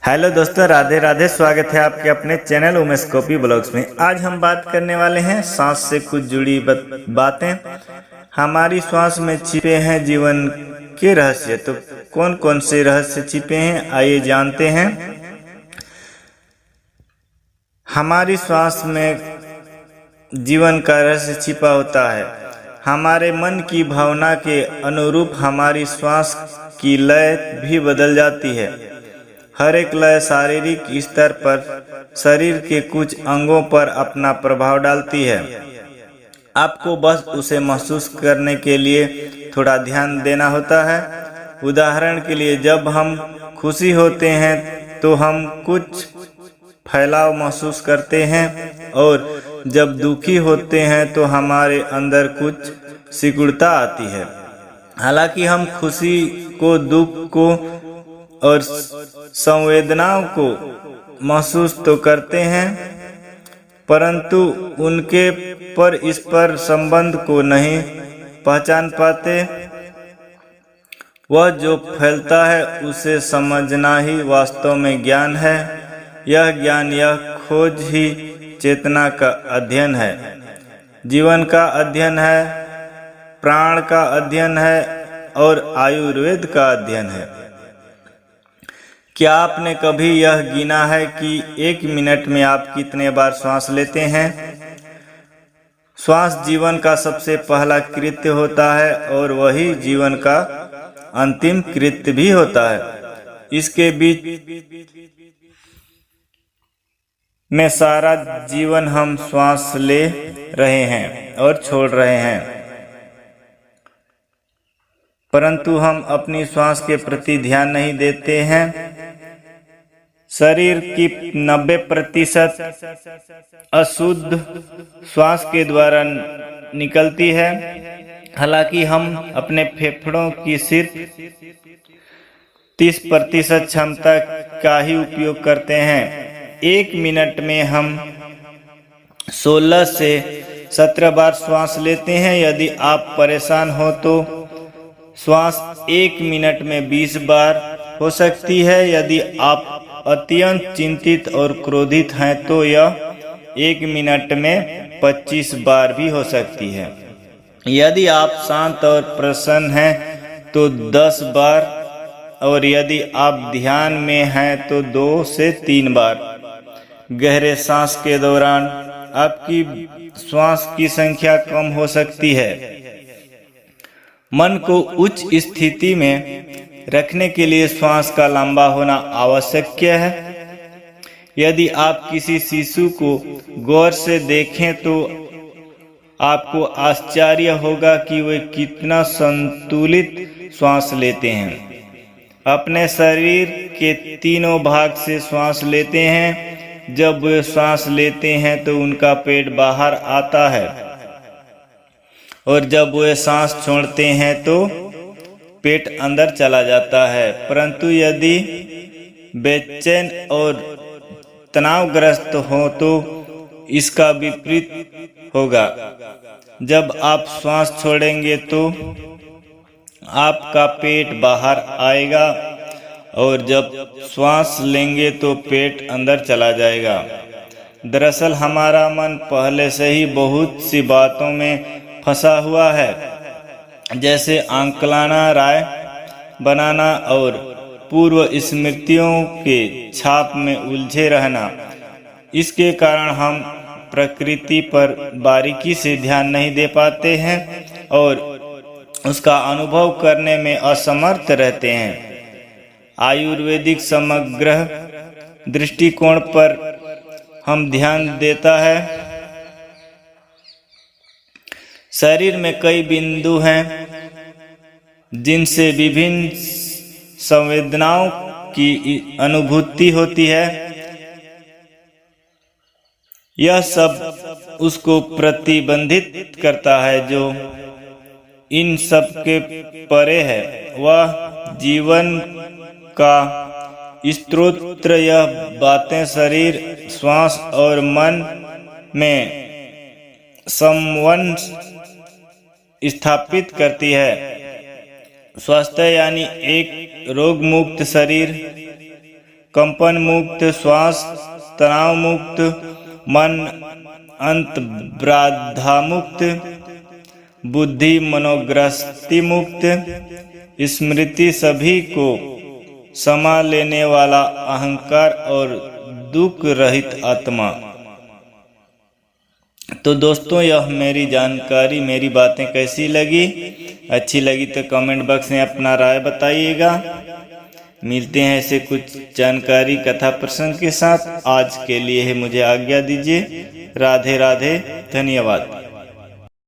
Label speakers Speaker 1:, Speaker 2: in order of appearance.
Speaker 1: Hello दोस्तों, राधे राधे। स्वागत है आपके अपने चैनल उमेश कॉपी ब्लॉग्स में। आज हम बात करने वाले हैं सांस से कुछ जुड़ी बातें। हमारी सांस में छिपे हैं जीवन के रहस्य। तो कौन कौन से रहस्य छिपे हैं, आइए जानते हैं। हमारी सांस में जीवन का रहस्य छिपा होता है। हमारे मन की भावना के अनुरूप हमारी सांस की लय भी बदल जाती है। हर एक लय शारीरिक स्तर पर शरीर के कुछ अंगों पर अपना प्रभाव डालती है। आपको बस उसे महसूस करने के लिए थोड़ा ध्यान देना होता है। उदाहरण के लिए, जब हम खुशी होते हैं तो हम कुछ फैलाव महसूस करते हैं, और जब दुखी होते हैं तो हमारे अंदर कुछ सिकुड़ता आती है। हालांकि हम खुशी को, दुख को और संवेदनाओं को महसूस तो करते हैं, परंतु उनके परस्पर संबंध को नहीं पहचान पाते। वह जो फैलता है उसे समझना ही वास्तव में ज्ञान है। यह ज्ञान, यह खोज ही चेतना का अध्ययन है, जीवन का अध्ययन है, प्राण का अध्ययन है और आयुर्वेद का अध्ययन है। क्या आपने कभी यह गिना है कि 1 मिनट में आप कितने बार सांस लेते हैं? श्वास जीवन का सबसे पहला कृत्य होता है और वही जीवन का अंतिम कृत्य भी होता है। इसके बीच में सारा जीवन हम श्वास ले रहे हैं और छोड़ रहे हैं, परंतु हम अपनी श्वास के प्रति ध्यान नहीं देते हैं। शरीर की 90% अशुद्ध श्वास के द्वारा निकलती है। हालांकि हम अपने फेफड़ों की सिर्फ 30% क्षमता का ही उपयोग करते हैं। 1 मिनट में हम 16 से 17 बार श्वास लेते हैं। यदि आप परेशान हो तो श्वास 1 मिनट में 20 बार हो सकती है। यदि आप अत्यंत चिंतित और क्रोधित हैं तो यह 1 मिनट में 25 बार भी हो सकती है। यदि आप शांत और प्रसन्न हैं तो 10 बार, और यदि आप ध्यान में हैं तो 2 से 3 बार। गहरे सांस के दौरान आपकी श्वास की संख्या कम हो सकती है। मन को उच्च स्थिति में रखने के लिए श्वास का लंबा होना आवश्यक है। यदि आप किसी शिशु को गौर से देखें तो आपको आश्चर्य होगा कि वे कितना संतुलित श्वास लेते हैं। अपने शरीर के तीनों भाग से श्वास लेते हैं। जब वे श्वास लेते हैं तो उनका पेट बाहर आता है, और जब वे सांस छोड़ते हैं तो पेट अंदर चला जाता है। परंतु यदि बेचैन और तनावग्रस्त हो तो इसका विपरीत होगा। जब आप श्वास छोड़ेंगे तो आपका पेट बाहर आएगा, और जब श्वास लेंगे तो पेट अंदर चला जाएगा। दरअसल हमारा मन पहले से ही बहुत सी बातों में फंसा हुआ है, जैसे आंकलना, राय बनाना और पूर्व स्मृतियों के छाप में उलझे रहना। इसके कारण हम प्रकृति पर बारीकी से ध्यान नहीं दे पाते हैं और उसका अनुभव करने में असमर्थ रहते हैं। आयुर्वेदिक समग्र दृष्टिकोण पर हम ध्यान देता है। शरीर में कई बिंदु हैं जिनसे विभिन्न संवेदनाओं की अनुभूति होती है। यह सब उसको प्रतिबंधित करता है जो इन सब के परे है। वह जीवन का स्रोत। यह बातें शरीर, श्वास और मन में समन्वय स्थापित करती है। स्वस्थ यानी एक रोग मुक्त शरीर कंपन मुक्त श्वास, तनाव मुक्त मन, अंत बाधा मुक्त बुद्धि, मनोग्रस्ति मुक्त स्मृति, सभी को समा लेने वाला अहंकार और दुख रहित आत्मा। तो दोस्तों, यह मेरी जानकारी, मेरी बातें कैसी लगी? अच्छी लगी तो कमेंट बॉक्स में अपना राय बताइएगा। मिलते हैं ऐसे कुछ जानकारी, कथा प्रसंग के साथ। आज के लिए मुझे आज्ञा दीजिए। राधे राधे, धन्यवाद।